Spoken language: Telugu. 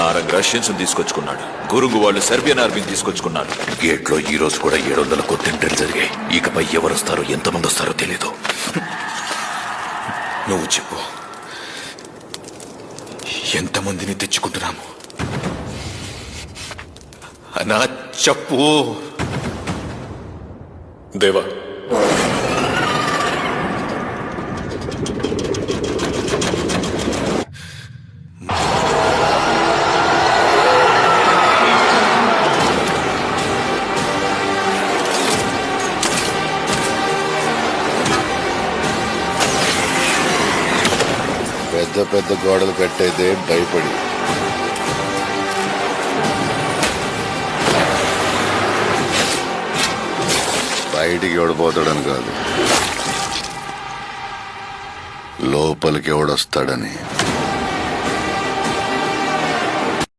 నారంగ్ రష్యన్స్ తీసుకొచ్చుకున్నాడు. గురుంగు వాళ్ళు సెర్బియన్ ఆర్మీని తీసుకొచ్చుకున్నారు. గేట్లో ఈ రోజు కూడా 700 కొట్టింటలు జరిగాయి. ఇకపై ఎవరు వస్తారో ఎంతమంది వస్తారో తెలీదు. నువ్వు చెప్పు, ఎంతమందిని తెచ్చుకుంటున్నాము? అనా చెప్పు. దేవా, పెద్ద పెద్ద గోడలు కట్టేదే భయపడి. బయటికి ఎవడిపోతాడని కాదు, లోపలికి ఎవడొస్తాడని.